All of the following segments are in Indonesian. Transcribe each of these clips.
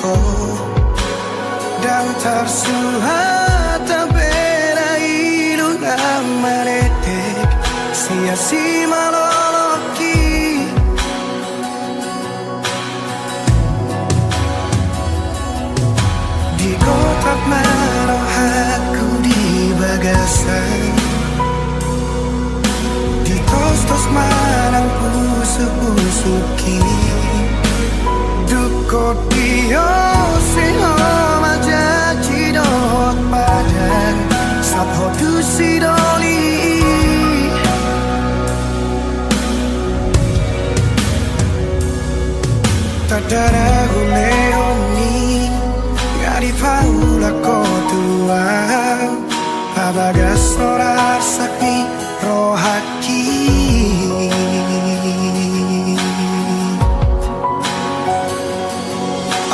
ko dan tersuhat beda ilung ang maletek sia-sia maloloki di kotak maroh aku di bagasan di tos-tos marang pusuk-pusuki dukot dio seho majaji dohot padang sapho tu sidoli tadara huleoni ngari paula kotua pabagas sorar sakni rohaki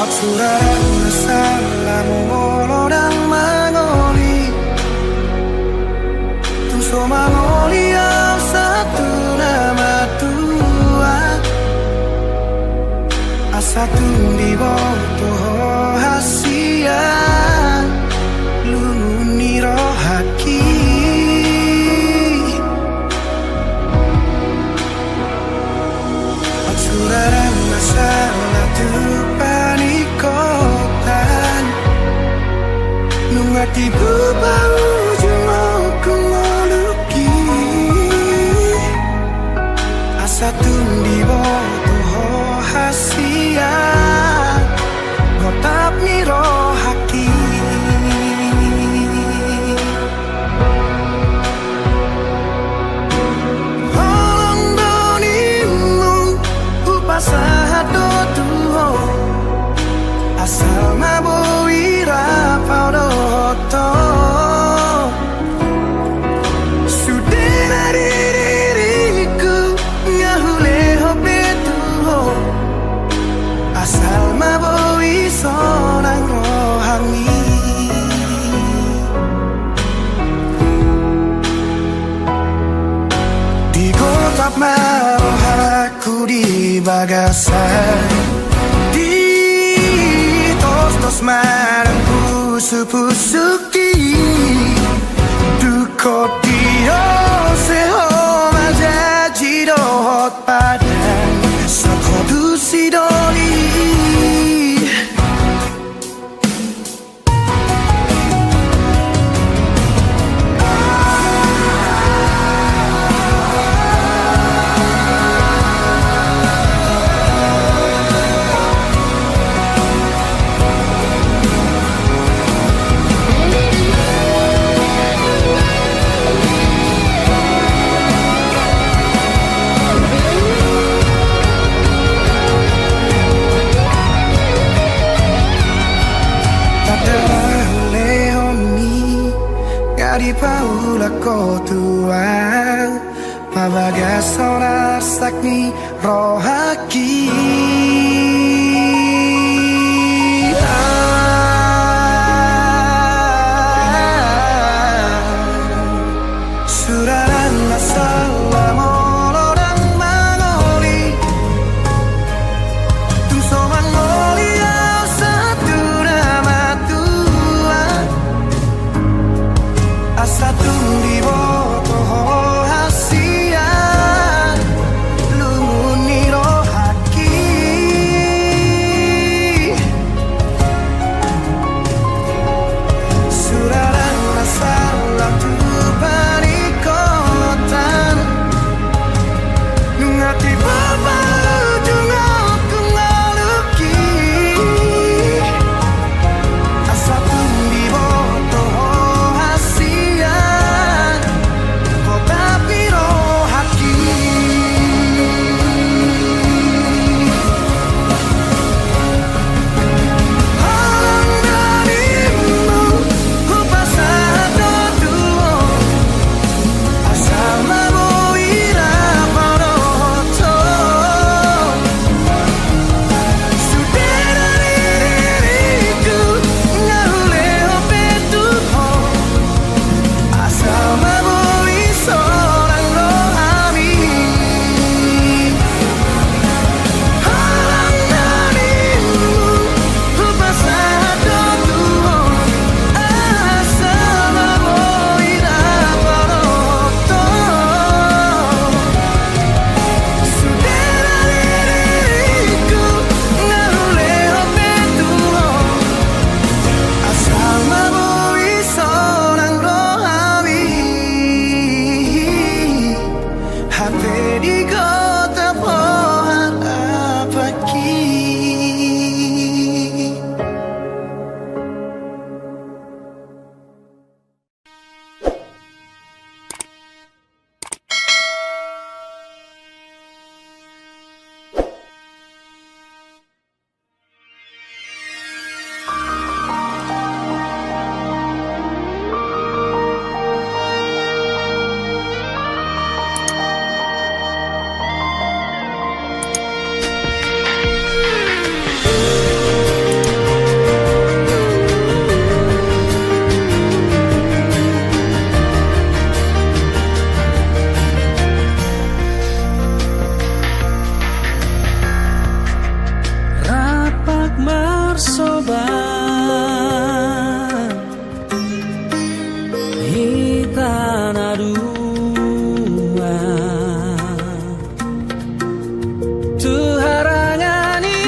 Absurang masalah molo dan mangoli Tuso mangoli yang satu nama tua Asatu di bawah hasia Lumuni rohaki Absurang masalah panikotan Nungati bebau jumau kumoluki Asa tundi botoh hasia Gotap niro haki Holong donimu upasahat dotuho Asal mabui rapau doto Sudah diriku ngahule hobetuho Asal mabui sonang rohani Di kotak maroh aku di bagasan Tos marang pusuk-pusuki Dukot dio seho majaji dohot padang Sapho tu sidoli Di paula kotua Pabagas sonar sakni rohaki Suraran masalah molo dan mangoli Tumso mangoli yang satu nama tua Asa tundi botoh hasia Lumuni rohaki coba hitana dua tu harangani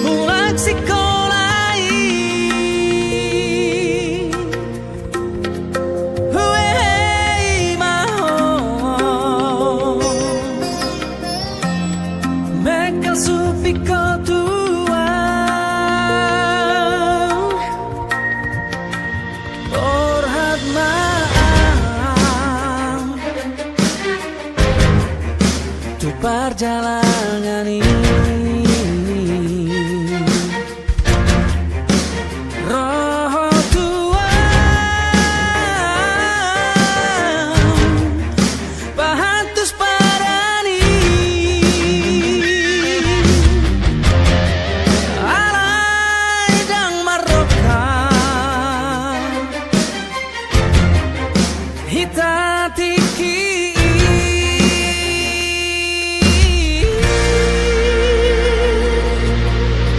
mulak sekolai huei maho mekal supiko tua orhat maaf tu perjalanan ini roh tua pahatus parani alai dang maroka hitatiki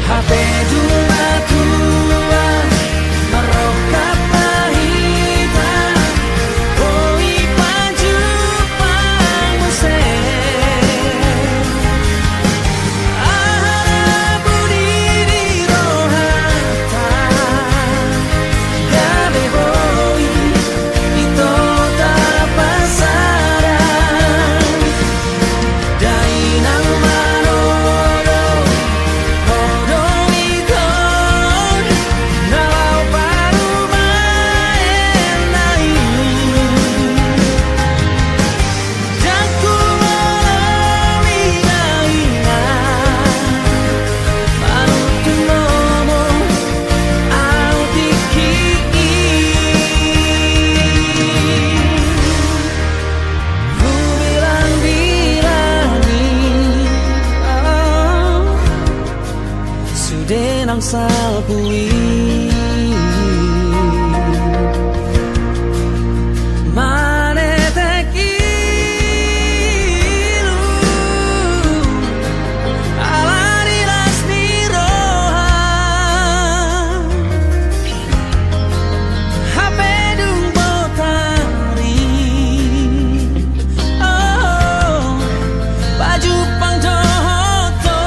HP dua tua maroka pahita oi paju panguse ahara budi di rohata gabe boy ito tapasaran dainang manoro hodong ikon nalau paru maen nai jaku molawi naina manutu nomo au tiki ku bilang-bilangi sudenang salpui manetek ilu alani lasni roha HP dung botari oh baju pang johoto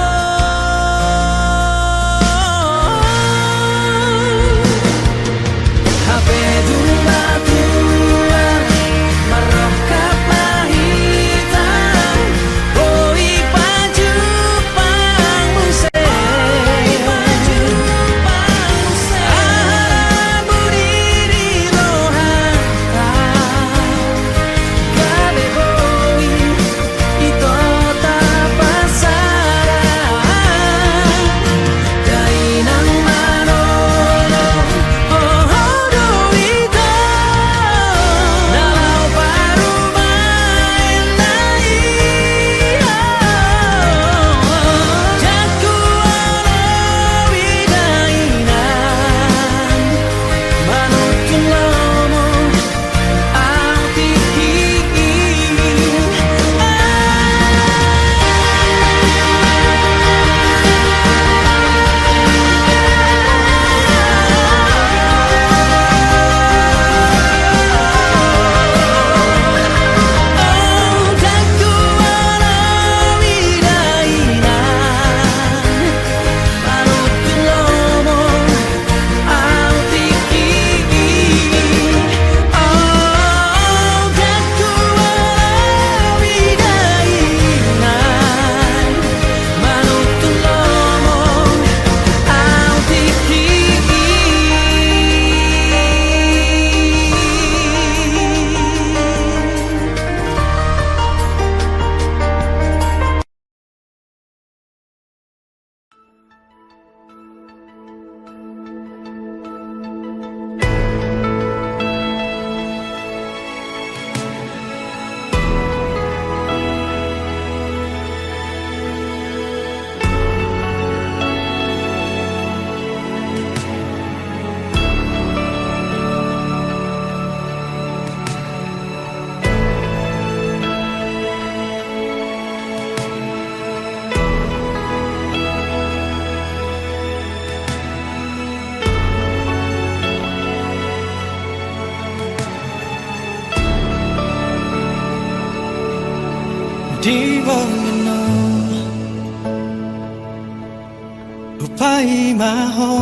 pai maho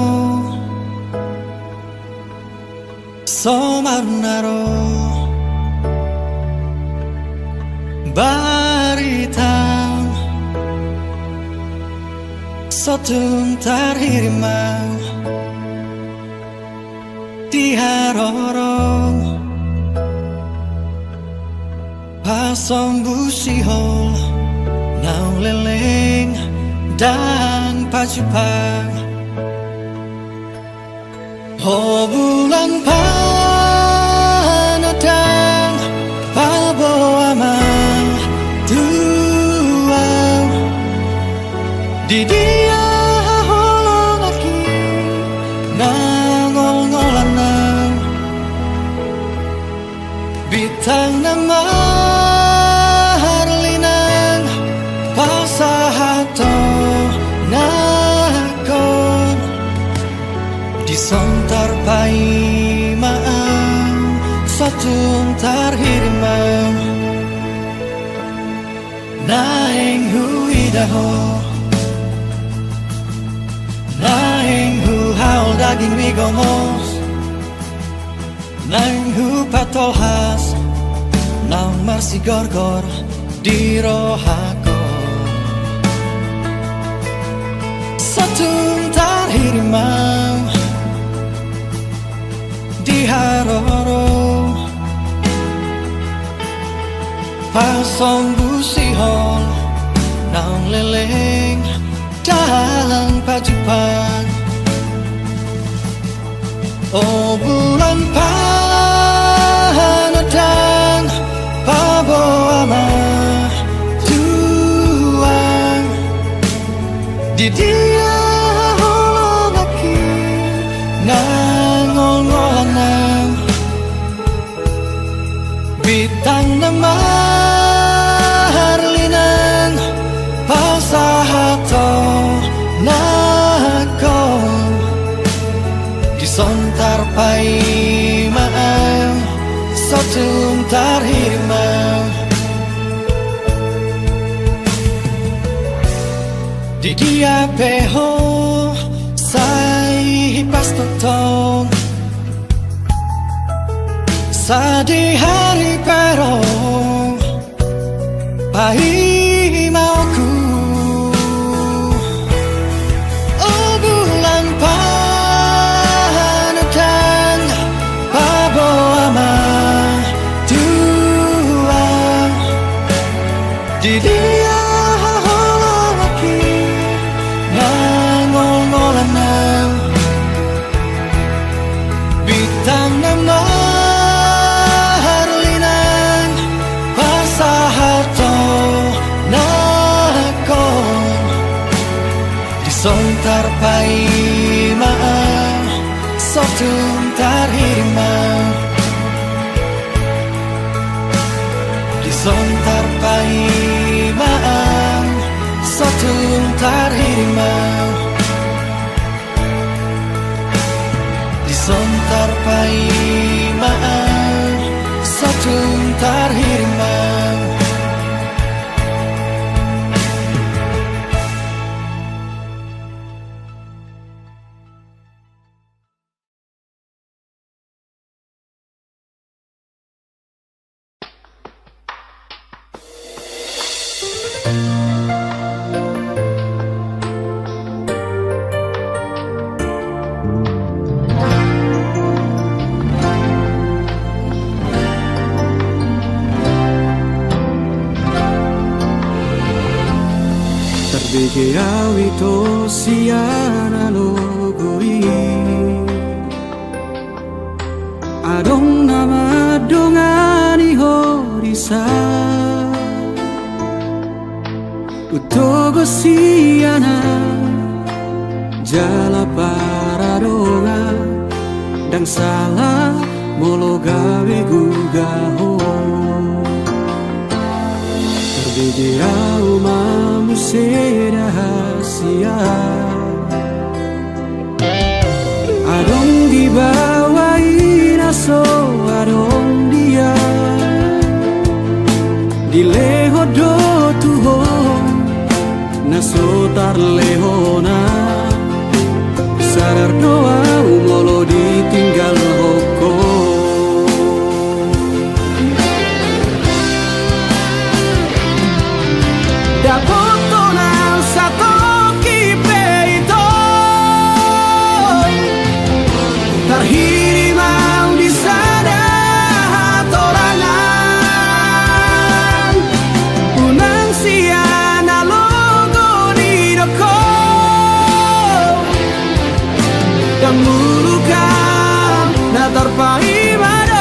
somarnaro baritang sotung tarhirimang diharorong pasong busihol nau leleng dan pacupang oh bulan panadang pabawa tuang di dia holong aki nangol-ngolanang bitang nama harlinang pasahato nakon disontar pai maang satung tarhirimang naeng huidaho naeng hu haul daging migomos naeng hu patolhas nang marsi gorgor di rohako satung tarhirimang di haroro pasong busihol nang leleng dalang pacupang oh bulan panadang pabawa tuang di dia holong aki nangol-ngolanang bitang nama harlinang pasahato nakon disontar pai maang satung tarhirimang di dia peho sai pastotong sa di hari perong pai mauku oh bulan panadang pabawa tuang di dia holong aki nangol-ngolanang bitang nama harlinang pasahato nakon disontar pai maang satung tarhirimang disontar pai maang satung tarhirimang disontar pai maang satung tarhirimang Bege awito siana logoi adong nama dongani horisa utogo siana jala paradonga dang salah molo gawe gugaho terbege mamu rahasia adong dibawain aso adong dia di leho do tuho naso tar lehona sadar doa molo ditinggal hoko. Dapoto nang sato kipe ito terhirimau di sana hatorangan unang siana logo di doko dan mulukan na terpai mado.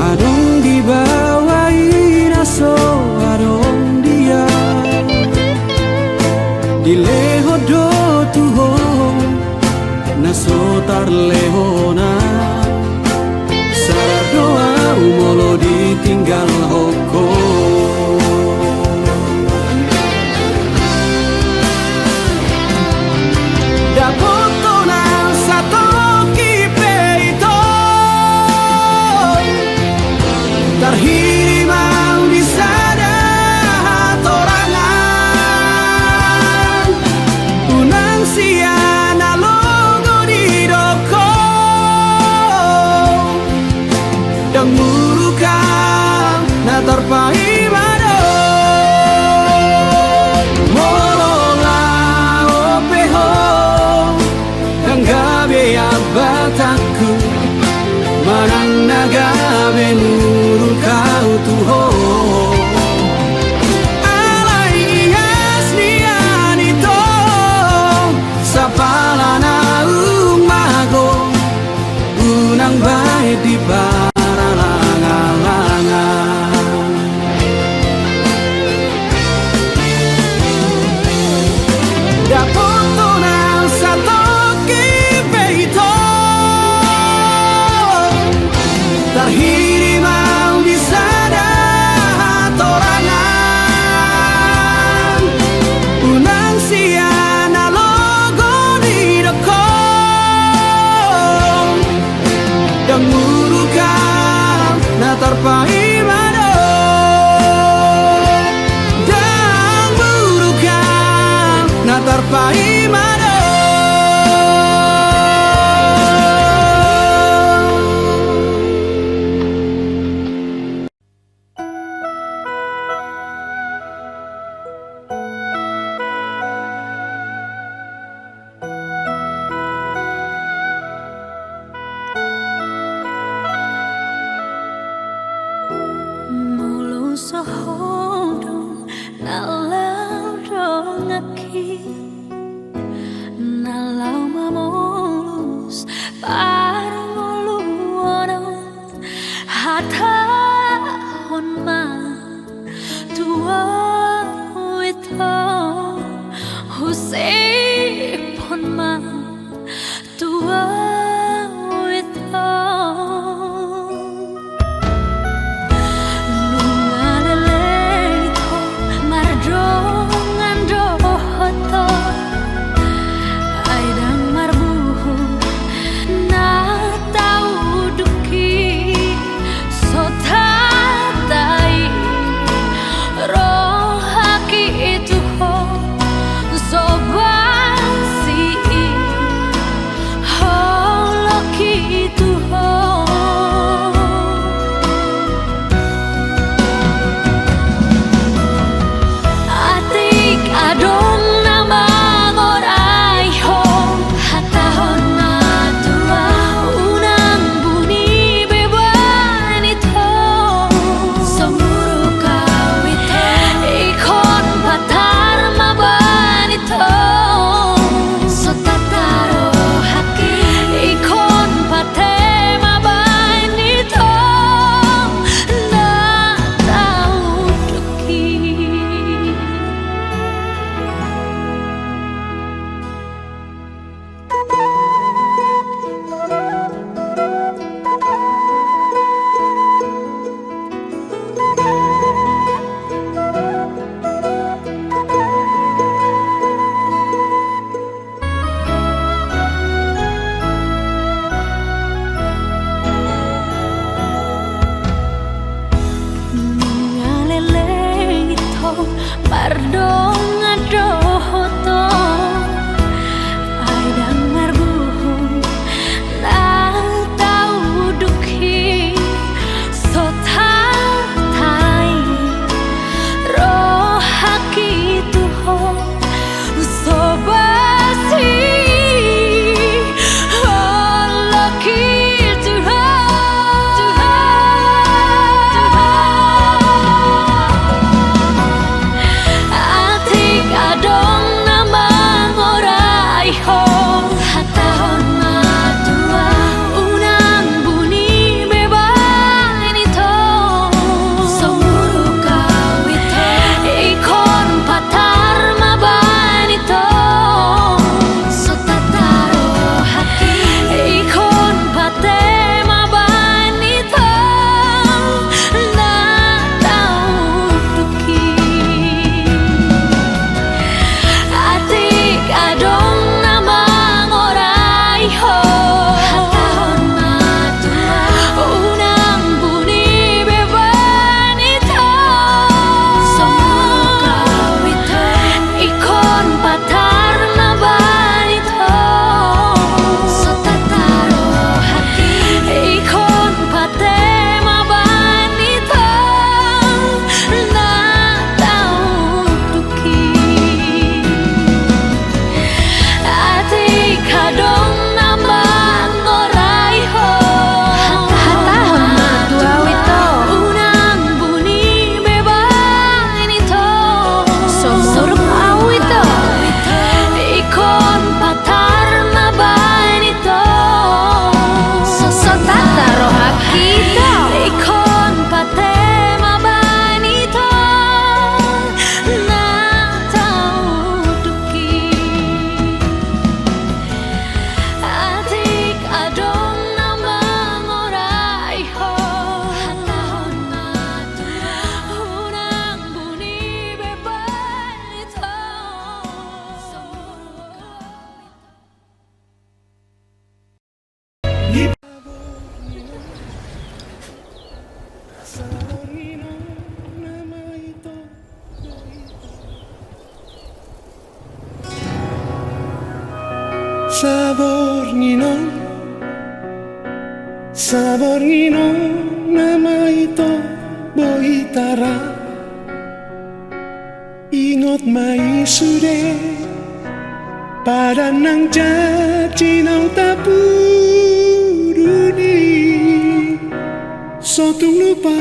Adong dibawain aso adong dia dileho do tuho naso tarlehona sadar doa molo ditinggal hoko. Dapoto nang sato kipe ito terhirimau di sana hatorangan unang siana logo di doko dan mulukan na terpai mado molola opeho dan gabe abataku manang nagabe nurul kau tuho alai aslian ito sapalana umago unang baik di paralangan-langan. Dapoto nang sato kipe ito terhirimau di sana hatorangan unang siana logo di doko dan mulukan na terpai mado dan mulukan na terpai mado. Mulu sohodong nalau dong aki nalau mamulus parang mulu ono hata honma tua wito husei honma tua wito Nungalele ko mardong ando hoto Saborino nama itu Bohitara Ingot mai sude pada nang janji nang tapuruni Sotung lupa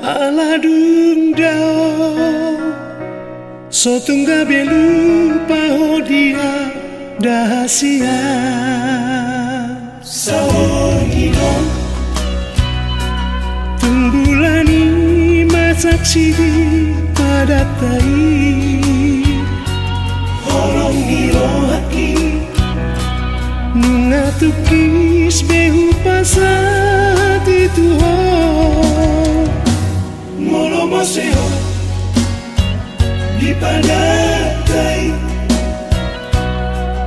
ala dundao Sotung gabe lupa dia dahasia Saborino Tumbulani masak sidi pada tai Holong nirohaki Nungatukis behu pasat itu ho Molo moseo Di pada tai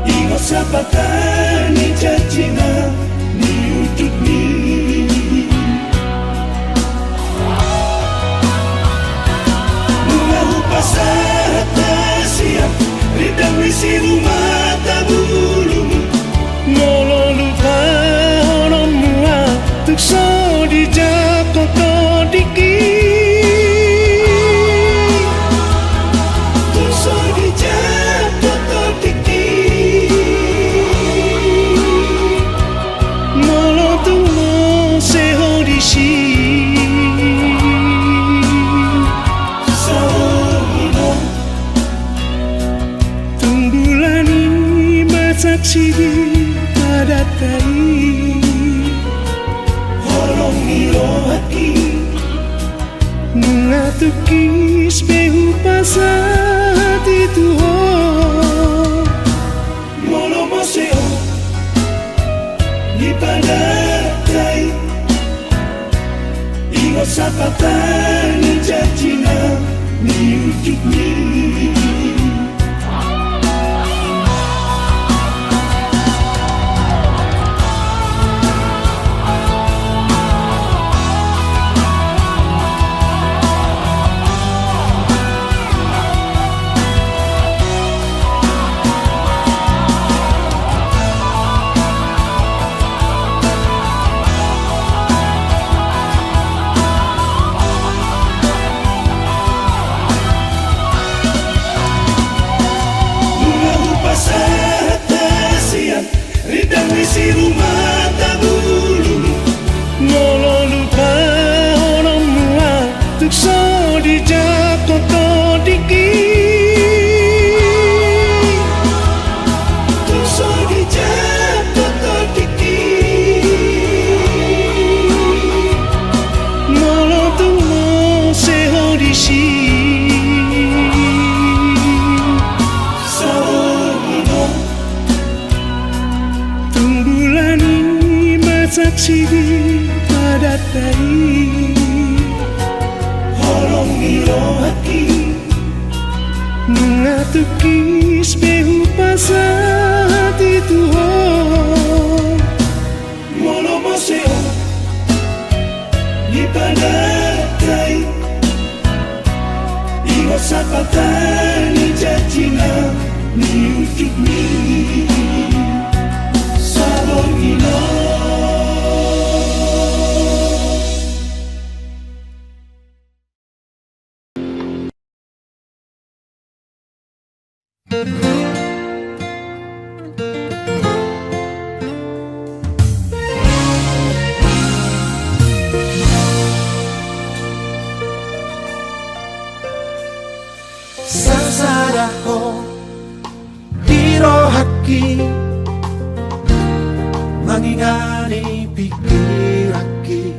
Ingot sapatani cacina Ni untuk ni Pasata siap Ridang wisi rumah tabulum Nolo lupa honom mua Tuk so di jakoto diki Tuk so di jakoto diki Nolo tu mo seho di si Sidi pada tai Holong nirohaki Nungatukis behu pasat itu ho Molo moseo Di pada tai Ingot sapatani jajina Ni ujuk ni Si rumah tabulu Nolo lupa honom mua Tuk so di jakoto diki Tuk so di jakoto diki Nolo tu mo seho di si Saksi pada tai Holong nirohaki Nungatukis behu pasat itu ho Molo moseo Di pada tai Ingot sapatani jajina Ni ujuk ni Saborino Sansara ho dirohaki Mangingani pikiraki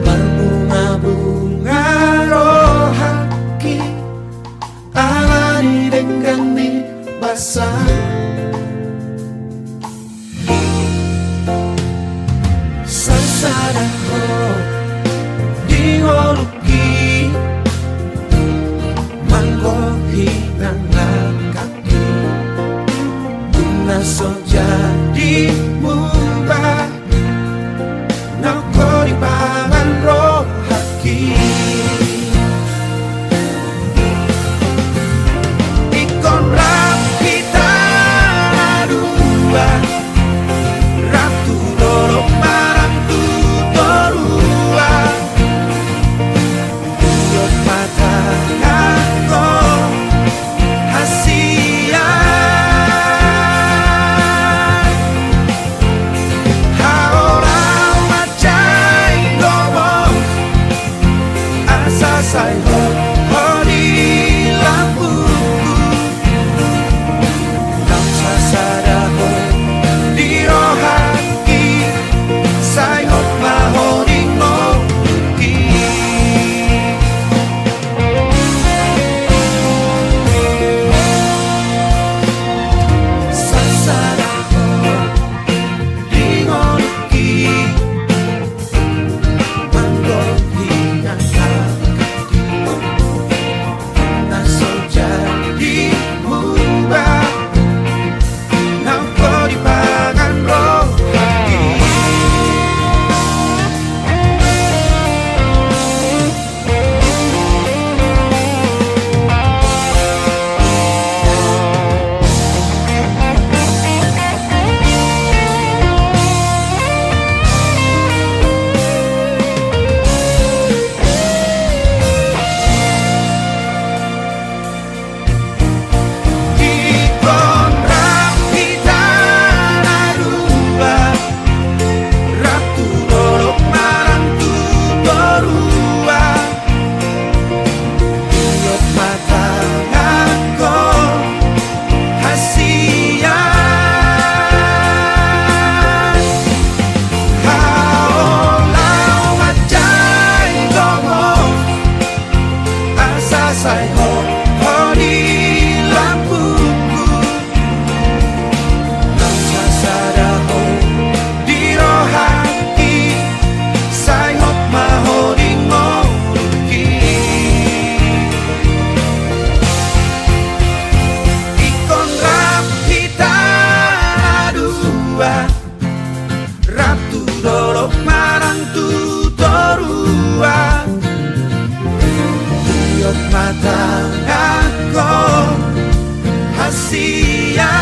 Berbunga-bunga rohaki Alani denggani basah Sansara ho diholuki Manggohidangan kaki Tuna so jadi mubah Nako di pangan rohaki Ikon rapita ratu dolok marang tutorua Iot matang ako hasia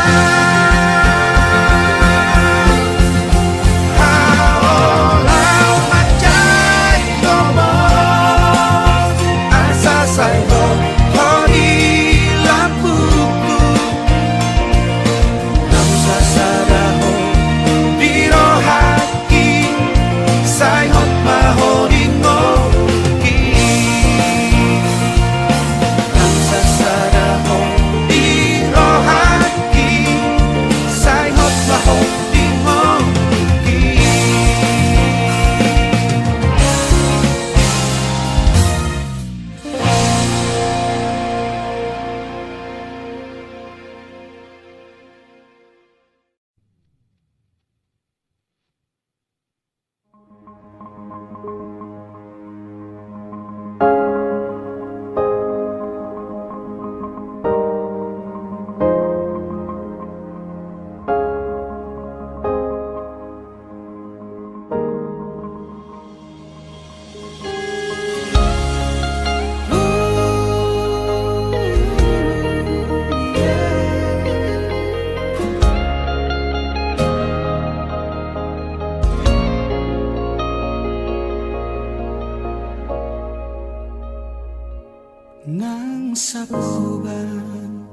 Nang sapuban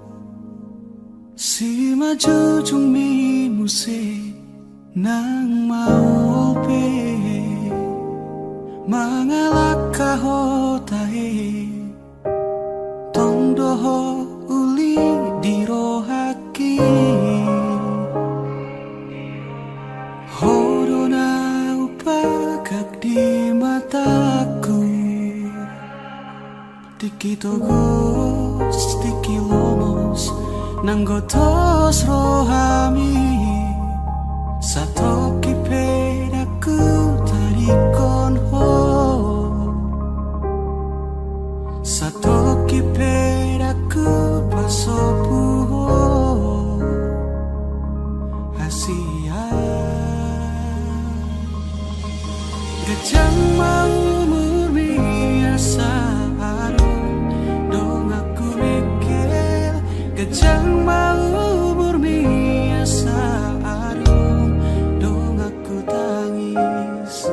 si majujung mi musik nang maupe mangalak kahotahe tongdoho uli dirohaki horona upagak di mataku Tiki togos, tiki lomos, nanggotos rohami Satoki pedaku tarikon ho Satoki pedaku pasopu ho Hasia Gajang mau murmi asa Gajang mau murmi asa arung dong aku tangis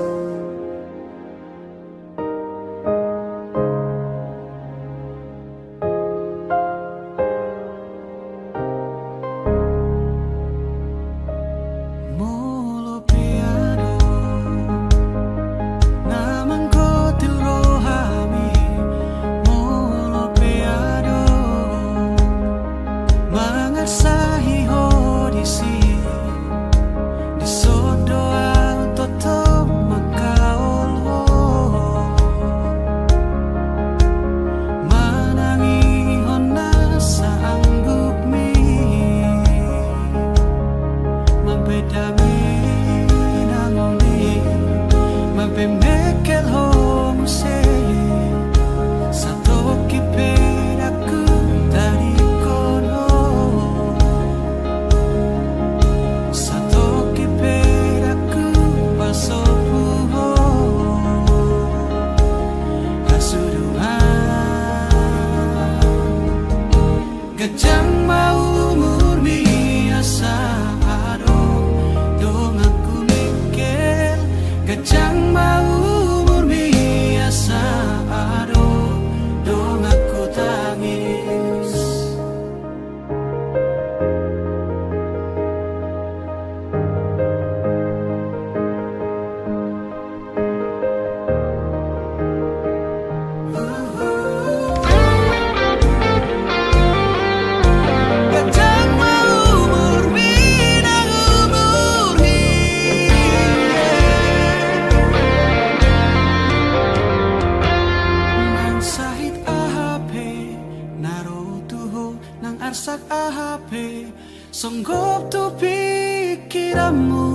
Molo piano namang kotil rohami Molo piano Mangarsahi hodisi di sodoa toto makaol ho manangi hona sa anggup mi mabedami nangoni mabemekel ho muse sato kipedaku dari kono Gajang mau murmi asa arong dong aku mikir Gajang mau murmi asa arong dong aku tangis Arsak ahape songgop tu pikiranmu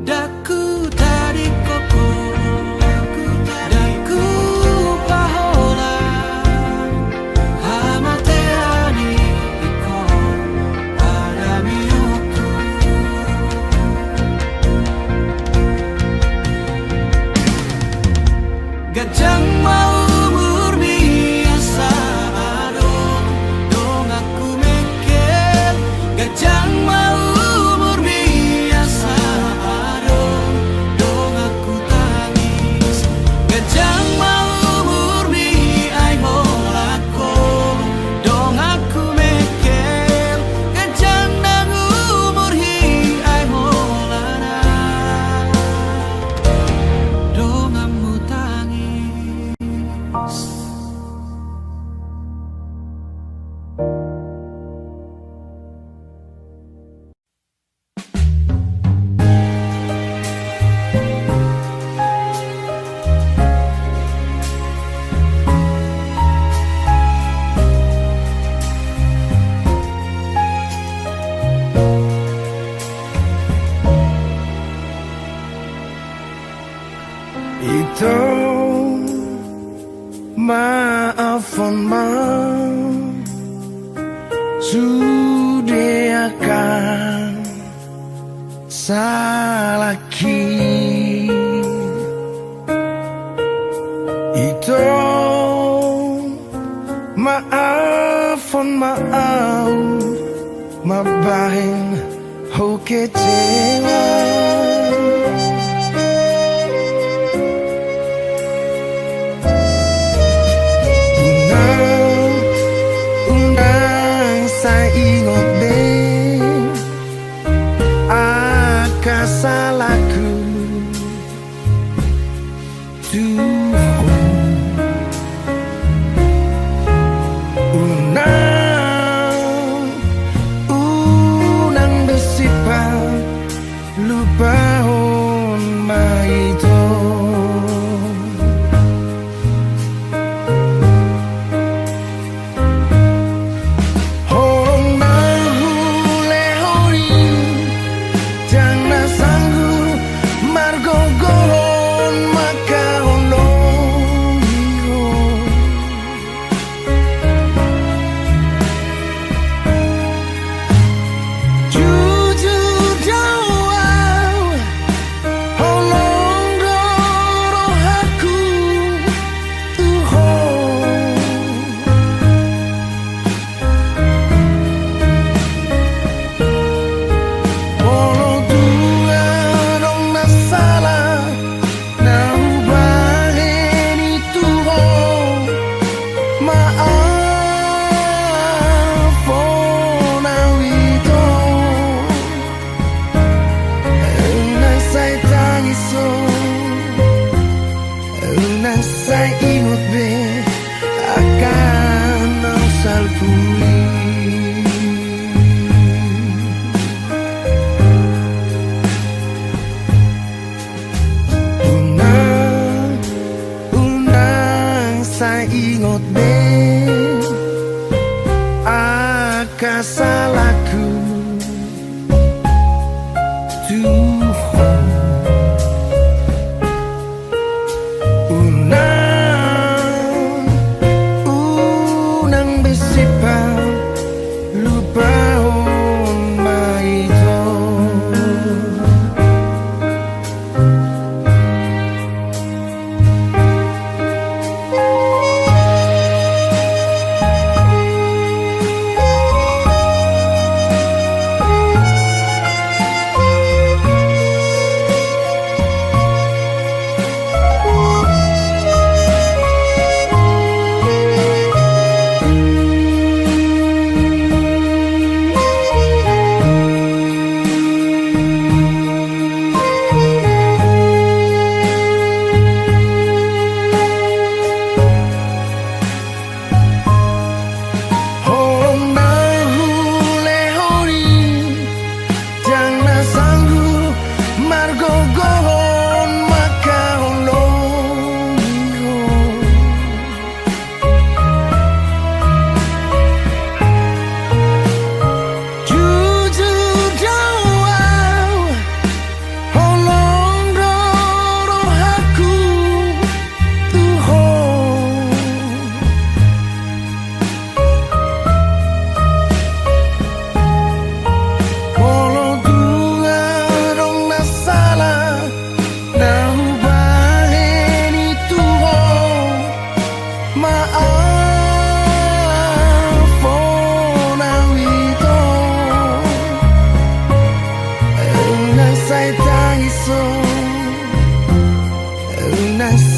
Daku tadi koko Daku pahola Hamateani iko pada miuku Ito maafkan sudi akan salaki. Ito maafkan mabahin ho kecewa. Salahku Tuhan, unang bersifat lupaun maito. Saya ingat be akan asal pulih. Undang saya ingat be akan salahku Tuhan.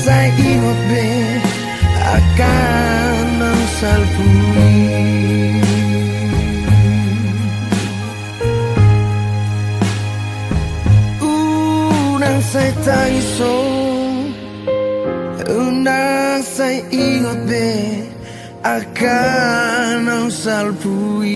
Saya ingat be akan asal pulih. Unang saya taiso, unang saya ingat be akan asal pulih.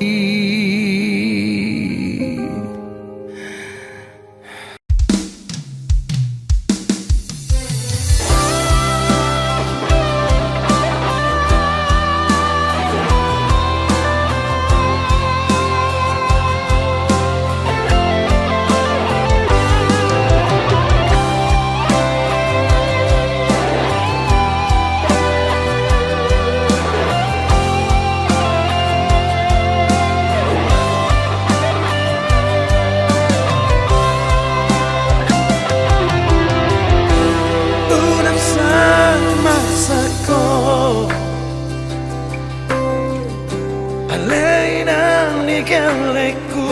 keleku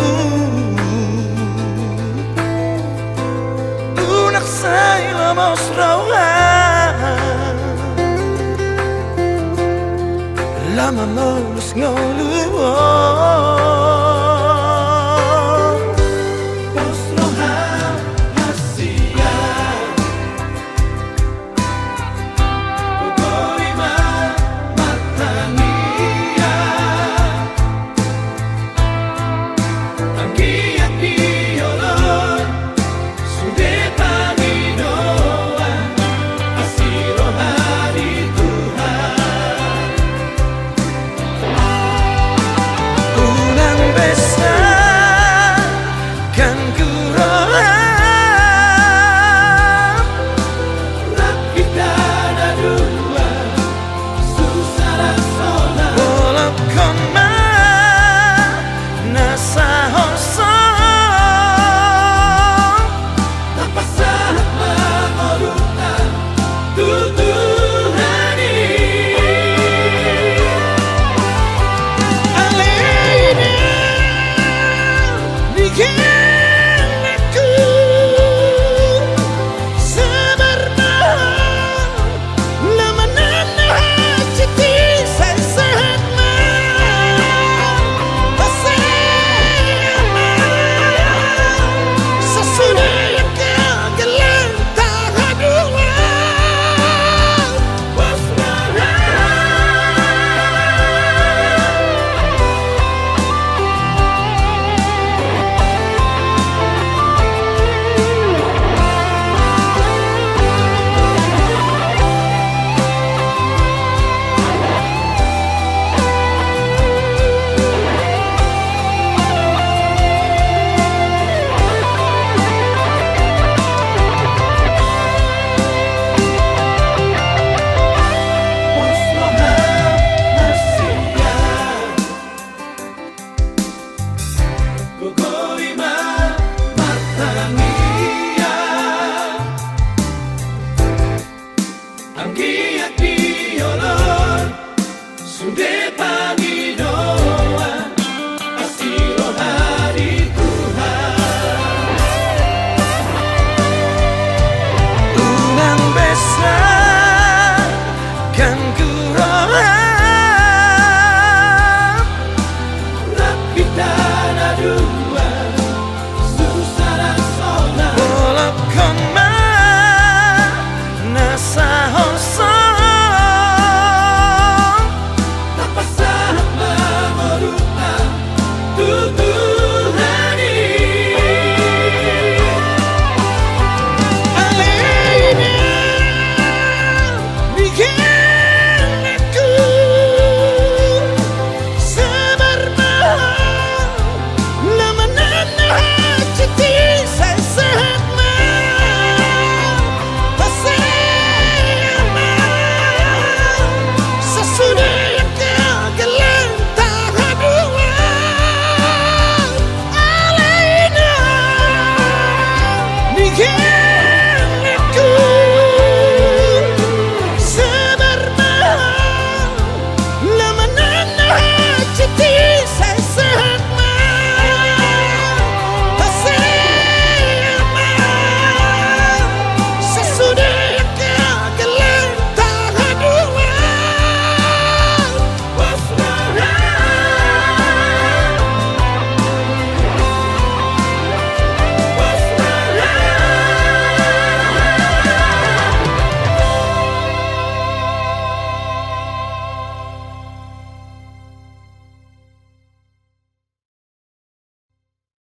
Unak say lamos rawan Lama molus ngoluan